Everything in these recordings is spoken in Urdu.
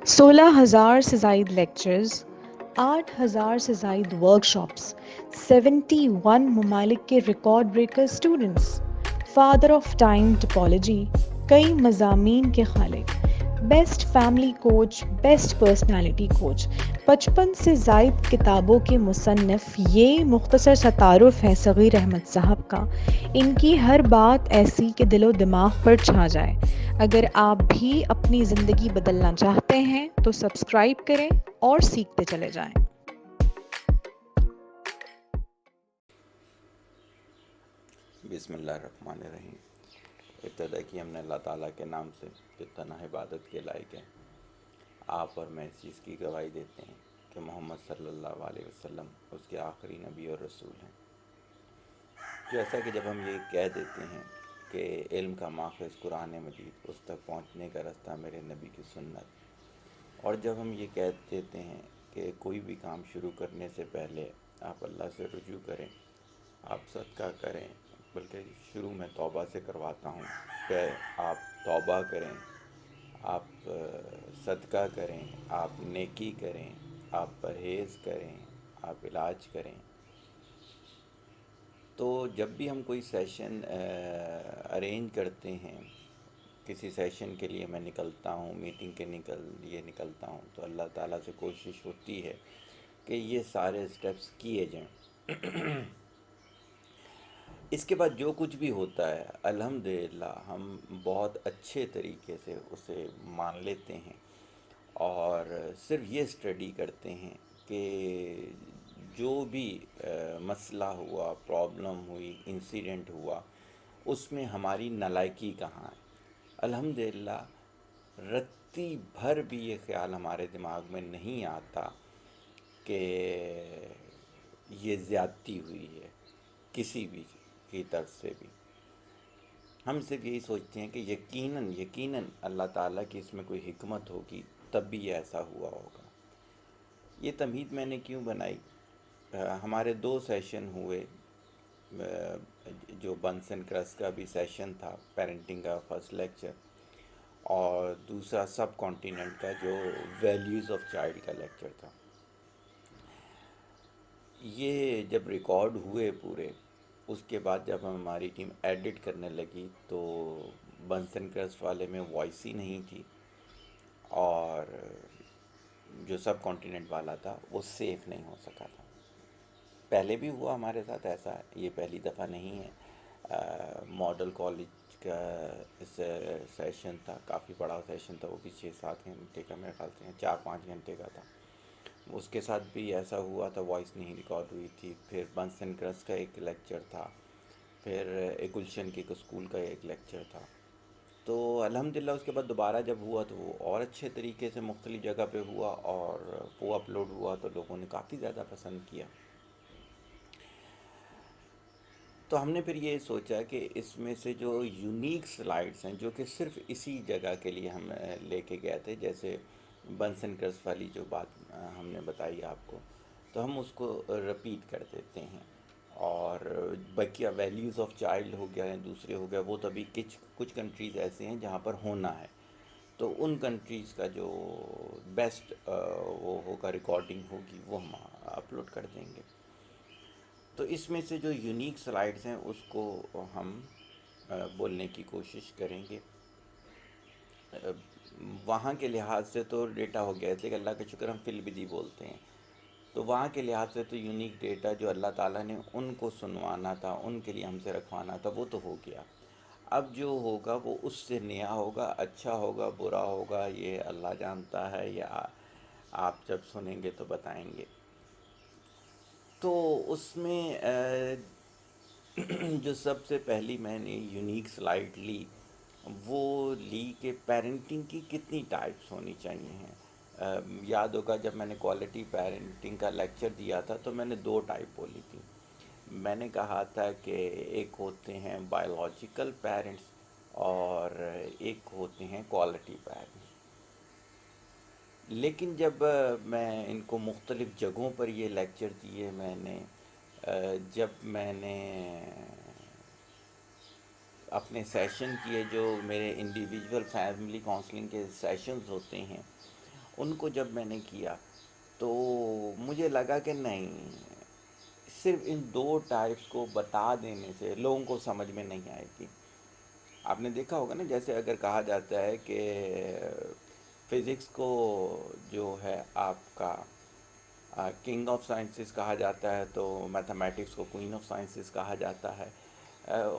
16,000 سے زائد لیکچرز، 8,000 سے زائد ورکشاپس، 71 ممالک کے record breaker students, father of time typology, کئی مضامین کے خالق، best family coach, best personality coach, 55 سے زائد کتابوں کے مصنف. یہ مختصر سا تعارف ہے صغیر احمد صاحب کا. ان کی ہر بات ایسی کہ دل و دماغ پر چھا جائے. اگر آپ بھی اپنی زندگی بدلنا چاہتے ہیں تو سبسکرائب کریں اور سیکھتے چلے جائیں. بسم اللہ الرحمن الرحیم. ابتدا کی ہم نے اللہ تعالیٰ کے نام سے جو تنہا عبادت کے لائق ہے. آپ اور میں اس چیز کی گواہی دیتے ہیں کہ محمد صلی اللہ علیہ وسلم اس کے آخری نبی اور رسول ہیں. جیسا کہ جب ہم یہ کہہ دیتے ہیں کہ علم کا ماخذ قرآن مجید، اس تک پہنچنے کا راستہ میرے نبی کی سنت، اور جب ہم یہ کہہ دیتے ہیں کہ کوئی بھی کام شروع کرنے سے پہلے آپ اللہ سے رجوع کریں، آپ صدقہ کریں، بلکہ شروع میں توبہ سے کرواتا ہوں کہ آپ توبہ کریں، آپ صدقہ کریں، آپ نیکی کریں، آپ پرہیز کریں، آپ علاج کریں. تو جب بھی ہم کوئی سیشن ارینج کرتے ہیں، کسی سیشن کے لیے میں نکلتا ہوں، میٹنگ کے لیے نکلتا ہوں، تو اللہ تعالیٰ سے کوشش ہوتی ہے کہ یہ سارے اسٹیپس کیے جائیں. اس کے بعد جو کچھ بھی ہوتا ہے الحمدللہ ہم بہت اچھے طریقے سے اسے مان لیتے ہیں، اور صرف یہ اسٹڈی کرتے ہیں کہ جو بھی مسئلہ ہوا، پرابلم ہوئی، انسیڈنٹ ہوا، اس میں ہماری نالائکی کہاں ہے. الحمدللہ رتی بھر بھی یہ خیال ہمارے دماغ میں نہیں آتا کہ یہ زیادتی ہوئی ہے کسی بھی کی طرف سے بھی. ہم صرف یہی سوچتے ہیں کہ یقیناً اللہ تعالیٰ کی اس میں کوئی حکمت ہوگی، تب بھی یہ ایسا ہوا ہوگا. یہ تمہید میں نے کیوں بنائی؟ ہمارے 2 سیشن ہوئے، جو بنس اینڈ کرس کا بھی سیشن تھا، پیرنٹنگ کا فرسٹ لیکچر، اور دوسرا سب کانٹیننٹ کا جو ویلیوز آف چائلڈ کا لیکچر تھا. یہ جب ریکارڈ ہوئے پورے، اس کے بعد جب ہماری ٹیم ایڈٹ کرنے لگی تو بنس اینڈ کرس والے میں وائس ہی نہیں تھی، اور جو سب کانٹیننٹ والا تھا وہ سیف نہیں ہو سکا تھا. پہلے بھی ہوا ہمارے ساتھ ایسا، یہ پہلی دفعہ نہیں ہے. ماڈل کالج کا سیشن تھا، کافی بڑا سیشن تھا، وہ بھی 6-7 گھنٹے کا، میرے خیال سے 4-5 گھنٹے کا تھا. اس کے ساتھ بھی ایسا ہوا تھا، وائس نہیں ریکارڈ ہوئی تھی. پھر بنس اینڈ کرس کا ایک لیکچر تھا، پھر ایک گلشن کے ایک اسکول کا ایک لیکچر تھا. تو الحمدللہ اس کے بعد دوبارہ جب ہوا تو وہ اور اچھے طریقے سے مختلف جگہ پہ ہوا، اور وہ اپلوڈ ہوا تو لوگوں نے کافی زیادہ پسند کیا. تو ہم نے پھر یہ سوچا کہ اس میں سے جو یونیک سلائڈس ہیں، جو کہ صرف اسی جگہ کے لیے ہم لے کے گئے تھے، جیسے بنس اینڈ کرس والی جو بات ہم نے بتائی آپ کو، تو ہم اس کو رپیٹ کر دیتے ہیں. اور باقی ویلیوز آف چائلڈ ہو گیا، یا دوسرے ہو گیا، وہ تو ابھی کچھ کنٹریز ایسے ہیں جہاں پر ہونا ہے، تو ان کنٹریز کا جو بیسٹ وہ ہوگا، ریکارڈنگ ہوگی، وہ ہم اپلوڈ کر دیں گے. تو اس میں سے جو یونیک سلائڈز ہیں اس کو ہم بولنے کی کوشش کریں گے. وہاں کے لحاظ سے تو ڈیٹا ہو گیا ہے، لیکن اللہ کا شکر ہم فی البدی بولتے ہیں، تو وہاں کے لحاظ سے تو یونیک ڈیٹا جو اللہ تعالیٰ نے ان کو سنوانا تھا، ان کے لیے ہم سے رکھوانا تھا، وہ تو ہو گیا. اب جو ہوگا وہ اس سے نیا ہوگا، اچھا ہوگا، برا ہوگا، یہ اللہ جانتا ہے، یا آپ جب سنیں گے تو بتائیں گے. تو اس میں جو سب سے پہلی میں نے یونیک سلائڈ لی، وہ لی کہ پیرنٹنگ کی کتنی ٹائپس ہونی چاہیے ہیں. یاد ہوگا جب میں نے کوالٹی پیرنٹنگ کا لیکچر دیا تھا تو میں نے 2 ٹائپ بولی تھی. میں نے کہا تھا کہ ایک ہوتے ہیں بایولوجیکل پیرنٹس، اور ایک ہوتے ہیں کوالٹی پیرنٹس. لیکن جب میں ان کو مختلف جگہوں پر یہ لیکچر دیے، میں نے جب میں نے اپنے سیشن کیے، جو میرے انڈیویجول فیملی کاؤنسلنگ کے سیشنز ہوتے ہیں، ان کو جب میں نے کیا تو مجھے لگا کہ نہیں، صرف ان دو ٹائپس کو بتا دینے سے لوگوں کو سمجھ میں نہیں آئے گی۔ آپ نے دیکھا ہوگا نا، جیسے اگر کہا جاتا ہے کہ فزکس کو جو ہے آپ کا کنگ آف سائنسز کہا جاتا ہے، تو میتھمیٹکس کو کوئین آف سائنسز کہا جاتا ہے۔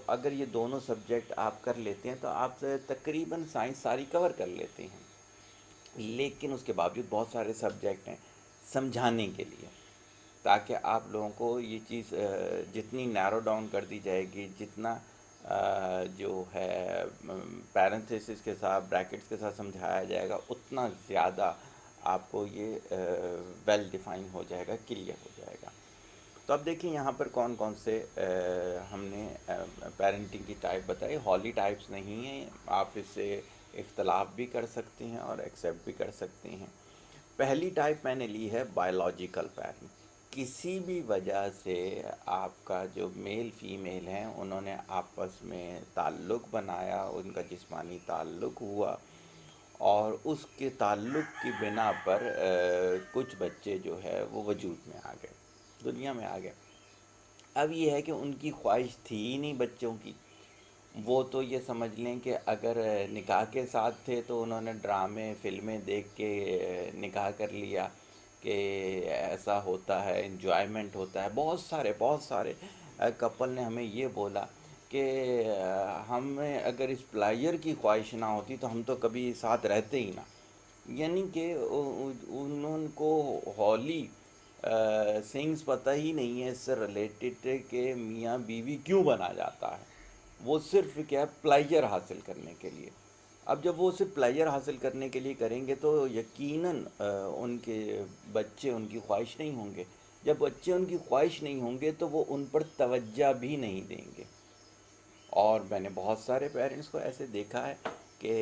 اگر یہ دونوں سبجیکٹ آپ کر لیتے ہیں تو آپ تقریباً سائنس ساری کور کر لیتے ہیں، لیکن اس کے باوجود بہت سارے سبجیکٹ ہیں سمجھانے کے لیے، تاکہ آپ لوگوں کو یہ چیز جتنی نیرو ڈاؤن کر دی جائے گی، جتنا جو ہے پیرنتھیسس کے ساتھ بریکٹس کے ساتھ سمجھایا جائے گا، اتنا زیادہ آپ کو یہ ویل ڈیفائن ہو جائے گا، کلیئر ہو جائے گا۔ تو اب دیکھیں یہاں پر کون کون سے ہم نے پیرنٹنگ کی ٹائپ بتائی۔ ہالی ٹائپس نہیں ہیں، آپ اس سے اختلاف بھی کر سکتے ہیں اور ایکسیپٹ بھی کر سکتے ہیں۔ پہلی ٹائپ میں نے لی ہے بایولوجیکل پیرنٹ۔ کسی بھی وجہ سے آپ کا جو میل فیمیل ہیں انہوں نے آپس میں تعلق بنایا، ان کا جسمانی تعلق ہوا، اور اس کے تعلق کی بنا پر کچھ بچے جو ہے وہ وجود میں آ گئے، دنیا میں آ گئے۔ اب یہ ہے کہ ان کی خواہش تھی ہی نہیں بچوں کی، وہ تو یہ سمجھ لیں کہ اگر نکاح کے ساتھ تھے تو انہوں نے ڈرامے فلمیں دیکھ کے نکاح کر لیا کہ ایسا ہوتا ہے، انجوائمنٹ ہوتا ہے۔ بہت سارے کپل نے ہمیں یہ بولا کہ ہمیں اگر اس پلائر کی خواہش نہ ہوتی تو ہم تو کبھی ساتھ رہتے ہی نہ۔ یعنی کہ انہوں کو ہولی سنگس پتہ ہی نہیں ہے اس سے ریلیٹڈ کہ میاں بیوی کیوں بنا جاتا ہے، وہ صرف کیا پلیجر حاصل کرنے کے لیے۔ اب جب وہ صرف پلیجر حاصل کرنے کے لیے کریں گے تو یقیناً ان کے بچے ان کی خواہش نہیں ہوں گے۔ جب بچے ان کی خواہش نہیں ہوں گے تو وہ ان پر توجہ بھی نہیں دیں گے۔ اور میں نے بہت سارے پیرنٹس کو ایسے دیکھا ہے کہ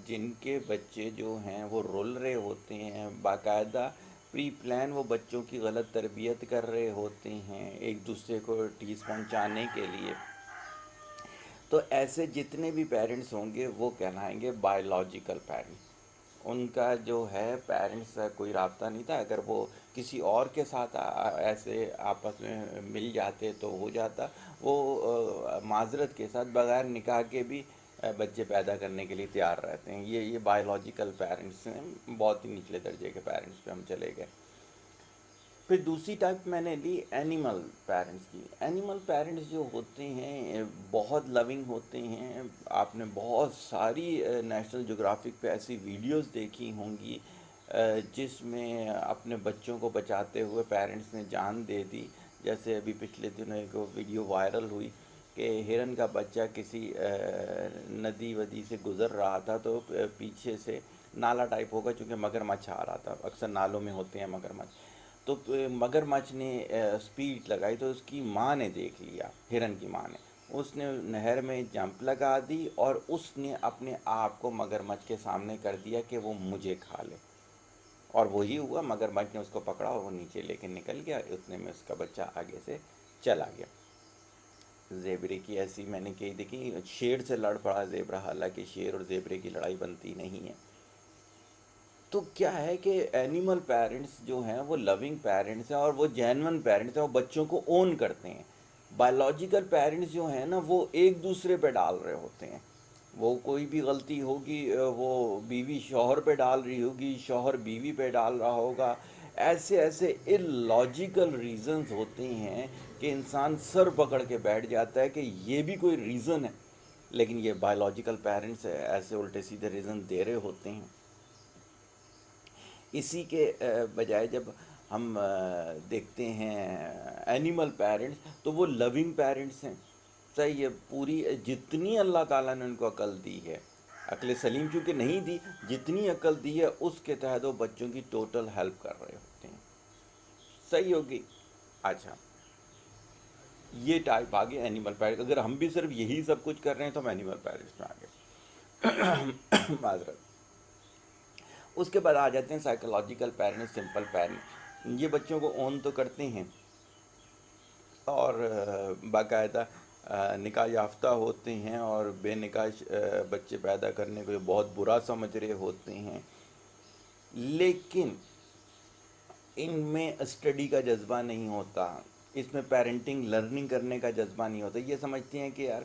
جن کے بچے جو ہیں وہ رول رہے ہوتے ہیں، باقاعدہ پری پلان وہ بچوں کی غلط تربیت کر رہے ہوتے ہیں ایک دوسرے کو ٹھیس پہنچانے کے لیے۔ تو ایسے جتنے بھی پیرنٹس ہوں گے وہ کہلائیں گے بایولوجیکل پیرنٹ۔ ان کا جو ہے پیرنٹس سے کوئی رابطہ نہیں تھا، اگر وہ کسی اور کے ساتھ ایسے آپس میں مل جاتے تو ہو جاتا، وہ معذرت کے ساتھ بغیر نکاح کے بھی بچے پیدا کرنے کے لیے تیار رہتے ہیں۔ یہ بایولوجیکل پیرنٹس ہیں، بہت ہی نچلے درجے کے پیرنٹس پہ ہم چلے گئے۔ پھر دوسری ٹائپ میں نے لی اینیمل پیرنٹس کی۔ اینیمل پیرنٹس جو ہوتے ہیں بہت لونگ ہوتے ہیں۔ آپ نے بہت ساری نیشنل جغرافک پہ ایسی ویڈیوز دیکھی ہوں گی جس میں اپنے بچوں کو بچاتے ہوئے پیرنٹس نے جان دے دی۔ جیسے ابھی پچھلے دنوں ایک ویڈیو وائرل ہوئی کہ ہرن کا بچہ کسی ندی ودی سے گزر رہا تھا، تو پیچھے سے نالا ٹائپ ہوگا چونکہ مگر مچھ آ رہا تھا، اکثر نالوں میں ہوتے ہیں مگر مچھ، تو مگر مچھ نے سپیڈ لگائی تو اس کی ماں نے دیکھ لیا، ہرن کی ماں نے، اس نے نہر میں جمپ لگا دی اور اس نے اپنے آپ کو مگر مچھ کے سامنے کر دیا کہ وہ مجھے کھا لے، اور وہی ہوا، مگر مچھ نے اس کو پکڑا اور وہ نیچے لے کے نکل گیا، اتنے میں اس کا بچہ آگے سے چلا گیا۔ زیبرے کی ایسی میں نے کئی دیکھی، شیر سے لڑ پڑا زیبرا، حالانکہ شیر اور زیبرے کی لڑائی بنتی نہیں ہے۔ تو کیا ہے کہ اینیمل پیرنٹس جو ہیں وہ لونگ پیرنٹس ہیں اور وہ جینون پیرنٹس ہیں، وہ بچوں کو اون کرتے ہیں۔ بایولوجیکل پیرنٹس جو ہیں نا وہ ایک دوسرے پہ ڈال رہے ہوتے ہیں، وہ کوئی بھی غلطی ہوگی وہ بیوی شوہر پہ ڈال رہی ہوگی، شوہر بیوی پہ ڈال رہا ہوگا، ایسے ایسے اللاجیکل ریزنز ہوتے ہیں کہ انسان سر پکڑ کے بیٹھ جاتا ہے کہ یہ بھی کوئی ریزن ہے، لیکن یہ بایولوجیکل پیرنٹس ایسے الٹے سیدھے ریزن دے رہے ہوتے ہیں۔ اسی کے بجائے جب ہم دیکھتے ہیں اینیمل پیرنٹس تو وہ لونگ پیرنٹس ہیں، صحیح ہے، پوری جتنی اللہ تعالیٰ نے ان کو عقل دی ہے، عقل سلیم چونکہ نہیں دی، جتنی عقل دی ہے اس کے تحت وہ بچوں کی ٹوٹل ہیلپ کر رہے ہوتے ہیں، صحیح ہوگی۔ اچھا، یہ ٹائپ آگے اینیمل پیرنٹ، اگر ہم بھی صرف یہی سب کچھ کر رہے ہیں تو ہم اینیمل پیرنٹس میں آگے معذرت۔ اس کے بعد آ جاتے ہیں سائیکولوجیکل پیرنٹ، سمپل پیرنٹ۔ یہ بچوں کو اون تو کرتے ہیں اور باقاعدہ نکاح یافتہ ہوتے ہیں، اور بے نکاح بچے پیدا کرنے کو یہ بہت برا سمجھ رہے ہوتے ہیں، لیکن ان میں اسٹڈی کا جذبہ نہیں ہوتا، اس میں پیرنٹنگ لرننگ کرنے کا جذبہ نہیں ہوتا. یہ سمجھتے ہیں کہ یار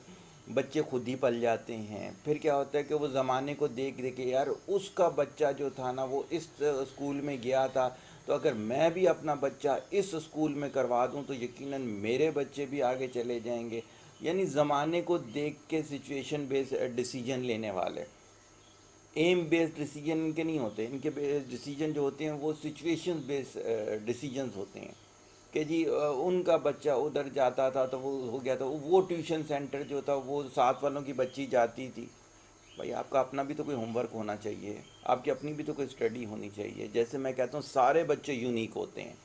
بچے خود ہی پل جاتے ہیں. پھر کیا ہوتا ہے کہ وہ زمانے کو دیکھ دیکھ کے یار اس کا بچہ جو تھا نا وہ اس اسکول میں گیا تھا، تو اگر میں بھی اپنا بچہ اس اسکول میں کروا دوں تو یقیناً میرے بچے بھی آگے چلے جائیں گے. یعنی زمانے کو دیکھ کے سچویشن بیس ڈیسیجن لینے والے. ایم بیسڈ ڈیسیجن ان کے نہیں ہوتے، ان کے ڈیسیجن جو ہوتے ہیں وہ سچویشن بیس ڈیسیجنز ہوتے ہیں. کہ جی ان کا بچہ ادھر جاتا تھا تو وہ ہو گیا تھا، وہ ٹیوشن سینٹر جو تھا وہ ساتھ والوں کی بچی جاتی تھی. بھائی آپ کا اپنا بھی تو کوئی ہوم ورک ہونا چاہیے، آپ کی اپنی بھی تو کوئی اسٹڈی ہونی چاہیے. جیسے میں کہتا ہوں سارے بچے یونیک ہوتے ہیں.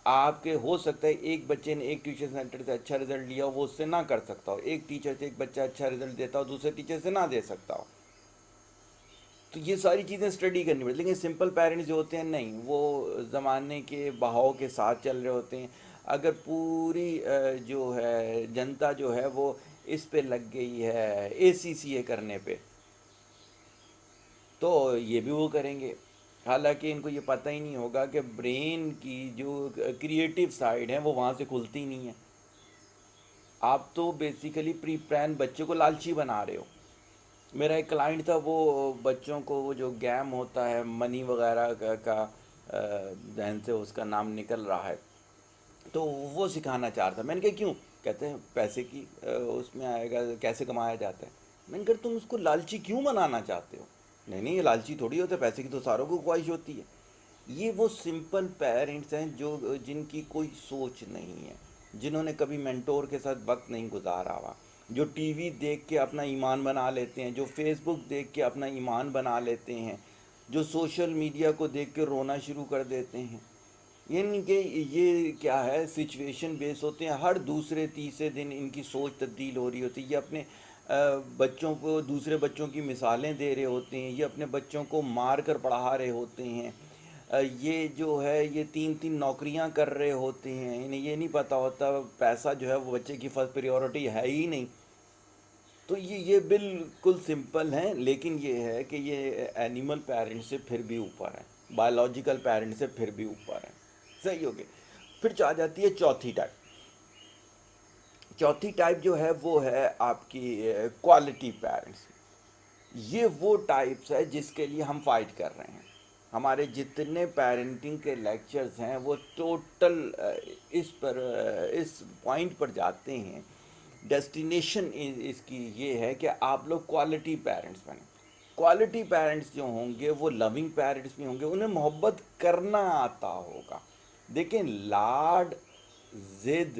آپ کے ہو سکتا ہے ایک بچے نے ایک ٹیوشن سینٹر سے اچھا رزلٹ لیا ہو، وہ اس سے نہ کر سکتا ہو. ایک ٹیچر سے ایک بچہ اچھا رزلٹ دیتا ہو، دوسرے ٹیچر سے نہ دے سکتا ہو. تو یہ ساری چیزیں اسٹڈی کرنی پڑتی. لیکن سمپل پیرنٹس جو ہوتے ہیں نہیں، وہ زمانے کے بہاؤ کے ساتھ چل رہے ہوتے ہیں. اگر پوری جو ہے جنتا جو ہے وہ اس پہ لگ گئی ہے اے سی سی اے کرنے پہ، تو یہ بھی وہ کریں گے. حالانکہ ان کو یہ پتہ ہی نہیں ہوگا کہ برین کی جو کریٹیو سائڈ ہے وہ وہاں سے کھلتی نہیں ہے. آپ تو بیسیکلی پری پلان بچے کو لالچی بنا رہے ہو. میرا ایک کلائنٹ تھا، وہ بچوں کو وہ جو گیم ہوتا ہے منی وغیرہ کا ذہن سے اس کا نام نکل رہا ہے، تو وہ سکھانا چاہ رہا تھا. میں نے کہا کیوں؟ کہتے ہیں پیسے کی اس میں آئے گا کیسے کمایا جاتا ہے. میں نے کہا تم اس کو لالچی کیوں بنانا چاہتے ہو؟ نہیں نہیں، یہ لالچی تھوڑی ہوتا ہے، پیسے کی تو ساروں کو خواہش ہوتی ہے. یہ وہ سمپل پیرنٹس ہیں جو جن کی کوئی سوچ نہیں ہے، جنہوں نے کبھی مینٹور کے ساتھ وقت نہیں گزارا ہوا، جو ٹی وی دیکھ کے اپنا ایمان بنا لیتے ہیں، جو فیس بک دیکھ کے اپنا ایمان بنا لیتے ہیں، جو سوشل میڈیا کو دیکھ کے رونا شروع کر دیتے ہیں. یعنی کہ یہ کیا ہے سچویشن بیس ہوتے ہیں. ہر دوسرے تیسرے دن ان کی سوچ تبدیل ہو رہی ہوتی ہے. یہ اپنے بچوں کو دوسرے بچوں کی مثالیں دے رہے ہوتے ہیں، یہ اپنے بچوں کو مار کر پڑھا رہے ہوتے ہیں. یہ جو ہے یہ تین تین نوکریاں کر رہے ہوتے ہیں. انہیں یہ نہیں پتہ ہوتا پیسہ جو ہے وہ بچے کی فرسٹ پریورٹی ہے ہی نہیں. تو یہ بالکل سمپل ہیں، لیکن یہ ہے کہ یہ اینیمل پیرنٹ سے پھر بھی اوپر ہیں، بایولوجیکل پیرنٹ سے پھر بھی اوپر ہیں. صحیح ہو گیا. پھر آ جاتی ہے چوتھی ٹائپ. چوتھی ٹائپ جو ہے وہ ہے آپ کی کوالٹی پیرنٹس. یہ وہ ٹائپس ہے جس کے لیے ہم فائٹ کر رہے ہیں. ہمارے جتنے پیرنٹنگ کے لیکچرز ہیں وہ ٹوٹل اس پوائنٹ پر جاتے ہیں. ڈیسٹینیشن اس کی یہ ہے کہ آپ لوگ کوالٹی پیرنٹس بنیں. کوالٹی پیرنٹس جو ہوں گے وہ لونگ پیرنٹس بھی ہوں گے، انہیں محبت کرنا آتا ہوگا. دیکھیں لاڈ ضد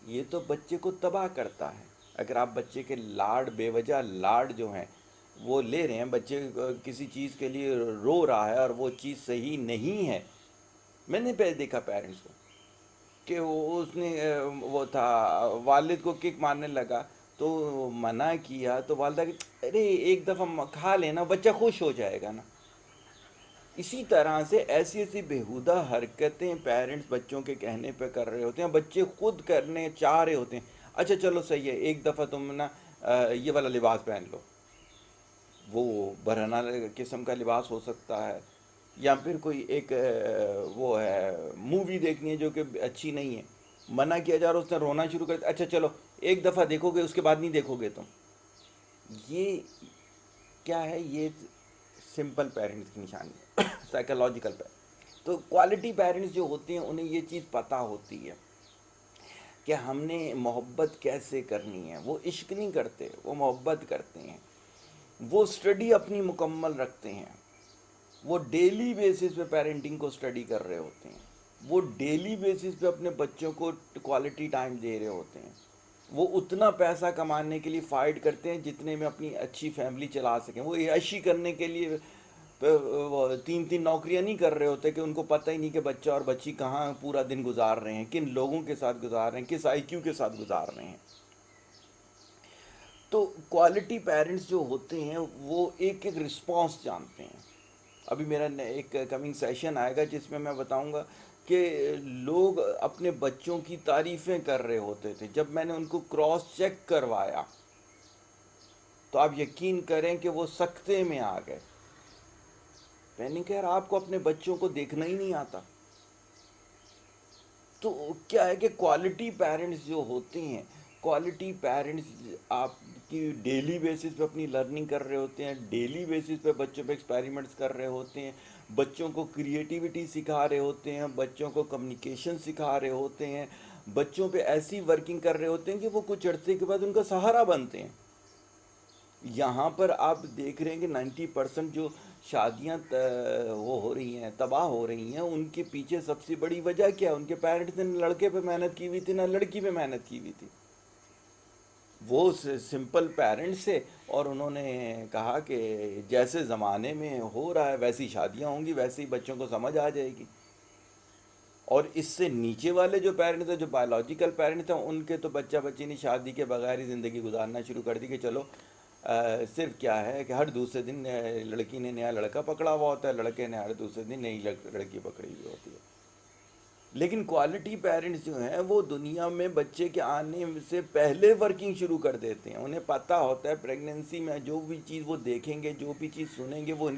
یہ تو بچے کو تباہ کرتا ہے. اگر آپ بچے کے لاڈ بے وجہ لاڈ جو ہیں وہ لے رہے ہیں، بچے کسی چیز کے لیے رو رہا ہے اور وہ چیز صحیح نہیں ہے. میں نے پہلے دیکھا پیرنٹس کو کہ اس نے وہ تھا والد کو کک مارنے لگا تو منع کیا تو والدہ کہ ارے ایک دفعہ کھا لینا بچہ خوش ہو جائے گا نا. اسی طرح سے ایسی ایسی بیہودہ حرکتیں پیرنٹس بچوں کے کہنے پہ کر رہے ہوتے ہیں، بچے خود کرنے چاہ رہے ہوتے ہیں. اچھا چلو صحیح ہے، ایک دفعہ تم نا یہ والا لباس پہن لو. وہ برہنہ قسم کا لباس ہو سکتا ہے، یا پھر کوئی ایک وہ ہے مووی دیکھنی ہے جو کہ اچھی نہیں ہے، منع کیا جا رہا اس نے رونا شروع کر دیا. اچھا چلو ایک دفعہ دیکھو گے اس کے بعد نہیں دیکھو گے تم. یہ کیا ہے؟ یہ سمپل پیرنٹس کی نشانی ہے، سائیکلوجیکل پیرنٹ. تو کوالٹی پیرنٹس جو ہوتے ہیں انہیں یہ چیز پتہ ہوتی ہے کہ ہم نے محبت کیسے کرنی ہے. وہ عشق نہیں کرتے، وہ محبت کرتے ہیں. وہ اسٹڈی اپنی مکمل رکھتے ہیں. وہ ڈیلی بیسس پہ پیرنٹنگ کو اسٹڈی کر رہے ہوتے ہیں. وہ ڈیلی بیسس پہ اپنے بچوں کو کوالٹی ٹائم دے رہے ہوتے ہیں. وہ اتنا پیسہ کمانے کے لیے فائٹ کرتے ہیں جتنے میں اپنی اچھی فیملی چلا سکیں. وہ عیاشی کرنے کے لیے وہ تین تین نوکریاں نہیں کر رہے ہوتے کہ ان کو پتہ ہی نہیں کہ بچہ اور بچی کہاں پورا دن گزار رہے ہیں، کن لوگوں کے ساتھ گزار رہے ہیں، کس آئی کیو کے ساتھ گزار رہے ہیں. تو کوالٹی پیرنٹس جو ہوتے ہیں وہ ایک ایک رسپانس جانتے ہیں. ابھی میرا ایک کمنگ سیشن آئے گا جس میں میں بتاؤں گا کہ لوگ اپنے بچوں کی تعریفیں کر رہے ہوتے تھے. جب میں نے ان کو کراس چیک کروایا تو آپ یقین کریں کہ وہ سکتے میں آ گئے. میں نے کہا یار آپ کو اپنے بچوں کو دیکھنا ہی نہیں آتا. تو کیا ہے کہ کوالٹی پیرنٹس جو ہوتے ہیں، کوالٹی پیرنٹس آپ کی ڈیلی بیسس پہ اپنی لرننگ کر رہے ہوتے ہیں، ڈیلی بیسس پہ بچوں پہ ایکسپیریمنٹس کر رہے ہوتے ہیں، بچوں کو کریٹیوٹی سکھا رہے ہوتے ہیں، بچوں کو کمیونیکیشن سکھا رہے ہوتے ہیں، بچوں پہ ایسی ورکنگ کر رہے ہوتے ہیں کہ وہ کچھ عرصے کے بعد ان کا سہارا بنتے ہیں. یہاں پر آپ دیکھ رہے ہیں کہ 90% جو شادیاں وہ ہو رہی ہیں، تباہ ہو رہی ہیں، ان کے پیچھے سب سے بڑی وجہ کیا ہے؟ ان کے پیرنٹس نے لڑکے پہ محنت کی ہوئی تھی، نہ لڑکی پہ محنت کی ہوئی تھی. وہ سمپل پیرنٹس سے، اور انہوں نے کہا کہ جیسے زمانے میں ہو رہا ہے ویسی شادیاں ہوں گی، ویسے ہی بچوں کو سمجھ آ جائے گی. اور اس سے نیچے والے جو پیرنٹس ہیں، جو بایولوجیکل پیرنٹس ہیں، ان کے تو بچہ بچی نے شادی کے بغیر ہی زندگی گزارنا شروع کر دی کہ چلو صرف کیا ہے کہ ہر دوسرے دن لڑکی نے نیا لڑکا پکڑا ہوا ہوتا ہے، لڑکے نے ہر دوسرے دن نئی لڑکی پکڑی ہوئی ہوتی ہے. لیکن کوالٹی پیرنٹس جو ہیں وہ دنیا میں بچے کے آنے سے پہلے ورکنگ شروع کر دیتے ہیں. انہیں پتہ ہوتا ہے پریگننسی میں جو بھی چیز وہ دیکھیں گے، جو بھی چیز سنیں گے، وہ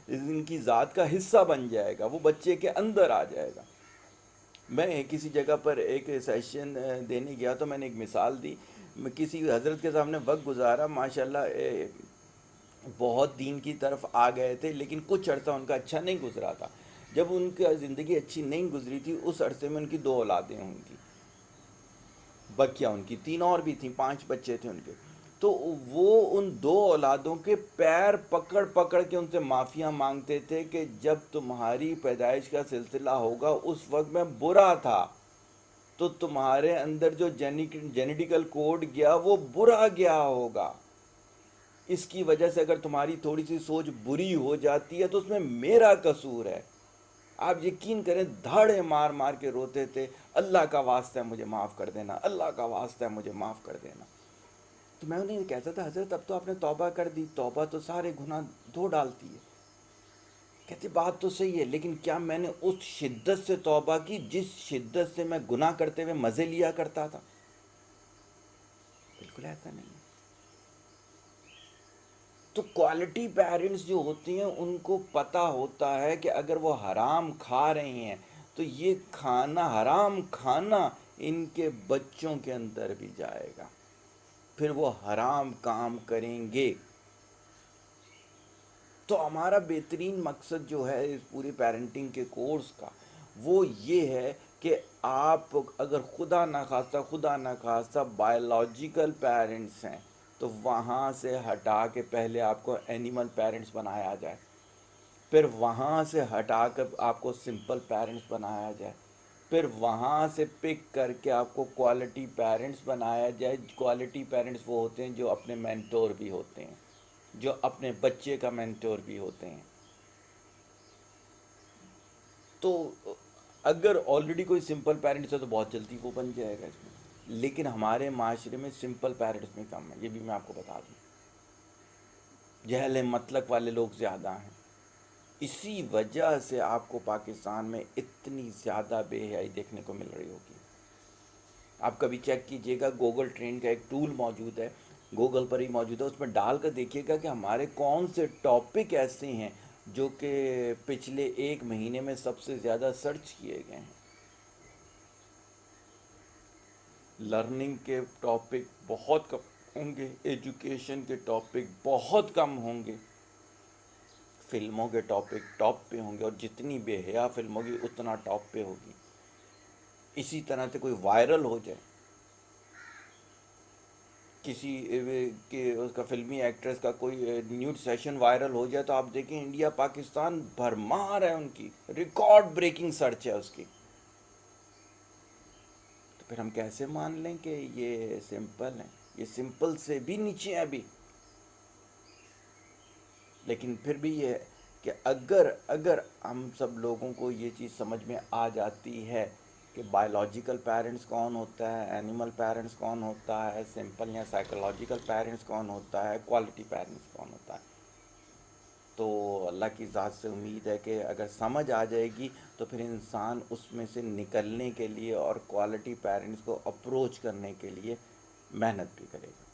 ان کی ذات کا حصہ بن جائے گا، وہ بچے کے اندر آ جائے گا. میں کسی جگہ پر ایک سیشن دینے گیا تو میں نے ایک مثال دی. میں کسی حضرت کے سامنے وقت گزارا، ماشاءاللہ بہت دین کی طرف آ گئے تھے، لیکن کچھ عرصہ ان کا اچھا نہیں گزرا تھا. جب ان کی زندگی اچھی نہیں گزری تھی، اس عرصے میں ان کی 2 اولادیں ہوئی تھیں. بکیاں ان کی 3 اور بھی تھیں، 5 بچے تھے ان کے. تو وہ ان 2 اولادوں کے پیر پکڑ پکڑ کے ان سے معافیاں مانگتے تھے کہ جب تمہاری پیدائش کا سلسلہ ہوگا اس وقت میں برا تھا، تو تمہارے اندر جو جینیٹیکل کوڈ گیا وہ برا گیا ہوگا. اس کی وجہ سے اگر تمہاری تھوڑی سی سوچ بری ہو جاتی ہے تو اس میں میرا قصور ہے. آپ یقین کریں دھاڑے مار مار کے روتے تھے، اللہ کا واسطہ ہے مجھے معاف کر دینا، اللہ کا واسطہ ہے مجھے معاف کر دینا. تو میں انہیں کہتا تھا حضرت اب تو آپ نے توبہ کر دی، توبہ تو سارے گناہ دھو ڈالتی ہے. کہتے بات تو صحیح ہے، لیکن کیا میں نے اس شدت سے توبہ کی جس شدت سے میں گناہ کرتے ہوئے مزے لیا کرتا تھا؟ بالکل ایسا نہیں ہے. تو کوالٹی پیرنٹس جو ہوتے ہیں ان کو پتہ ہوتا ہے کہ اگر وہ حرام کھا رہے ہیں تو یہ کھانا، حرام کھانا ان کے بچوں کے اندر بھی جائے گا، پھر وہ حرام کام کریں گے. تو ہمارا بہترین مقصد جو ہے اس پوری پیرنٹنگ کے کورس کا وہ یہ ہے کہ آپ اگر خدا نہ خواستہ بایولوجیکل پیرنٹس ہیں تو وہاں سے ہٹا کے پہلے آپ کو اینیمل پیرنٹس بنایا جائے، پھر وہاں سے ہٹا کر آپ کو سمپل پیرنٹس بنایا جائے، پھر وہاں سے پک کر کے آپ کو کوالٹی پیرنٹس بنایا جائے. کوالٹی پیرنٹس وہ ہوتے ہیں جو اپنے مینٹور بھی ہوتے ہیں، جو اپنے بچے کا مینٹور بھی ہوتے ہیں. تو اگر آلریڈی کوئی سمپل پیرنٹس ہے تو بہت جلدی وہ بن جائے گا اس میں. لیکن ہمارے معاشرے میں سمپل پیرنٹس میں کم ہے، یہ بھی میں آپ کو بتا دوں. جہل مطلق والے لوگ زیادہ ہیں. اسی وجہ سے آپ کو پاکستان میں اتنی زیادہ بے حیائی دیکھنے کو مل رہی ہوگی. آپ کبھی چیک کیجئے گا، گوگل ٹرینڈ کا ایک ٹول موجود ہے، گوگل پر ہی موجود ہے، اس میں ڈال کر دیکھیے گا کہ ہمارے کون سے ٹاپک ایسے ہیں جو کہ پچھلے 1 مہینے میں سب سے زیادہ سرچ کیے گئے ہیں. لرننگ کے ٹاپک بہت کم ہوں گے، ایجوکیشن کے ٹاپک بہت کم ہوں گے، فلموں کے ٹاپک ٹاپ پہ ہوں گے، اور جتنی بے حیا فلم ہوگی اتنا ٹاپ پہ ہوگی. اسی طرح سے کوئی وائرل ہو جائے، کسی اس کا فلمی ایکٹریس کا کوئی نیوڈ سیشن وائرل ہو جائے تو آپ دیکھیں انڈیا پاکستان بھرمار ہے، ان کی ریکارڈ بریکنگ سرچ ہے اس کی. تو پھر ہم کیسے مان لیں کہ یہ سمپل ہیں؟ یہ سمپل سے بھی نیچے ہیں ابھی. لیکن پھر بھی یہ ہے کہ اگر ہم سب لوگوں کو یہ چیز سمجھ میں آ جاتی ہے کہ بایولوجیکل پیرنٹس کون ہوتا ہے، اینیمل پیرنٹس کون ہوتا ہے، سمپل یا سائیکولوجیکل پیرنٹس کون ہوتا ہے، کوالٹی پیرنٹس کون ہوتا ہے، تو اللہ کی ذات سے امید ہے کہ اگر سمجھ آ جائے گی تو پھر انسان اس میں سے نکلنے کے لیے اور کوالٹی پیرنٹس کو اپروچ کرنے کے لیے محنت بھی کرے گا.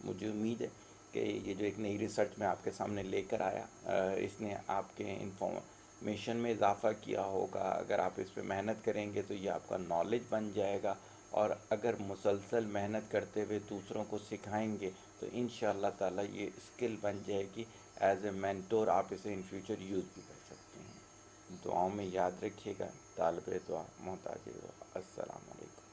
مجھے امید ہے کہ یہ جو ایک نئی ریسرچ میں آپ کے سامنے لے کر آیا اس نے آپ کے انفارمیشن میں اضافہ کیا ہوگا. اگر آپ اس پہ محنت کریں گے تو یہ آپ کا نالج بن جائے گا, اور اگر مسلسل محنت کرتے ہوئے دوسروں کو سکھائیں گے تو انشاءاللہ تعالیٰ یہ اسکل بن جائے گی. ایز اے مینٹور آپ اسے ان فیوچر یوز بھی کر سکتے ہیں. دعاؤں میں یاد رکھیے گا. طالب دعا محتاج دعا. السلام علیکم.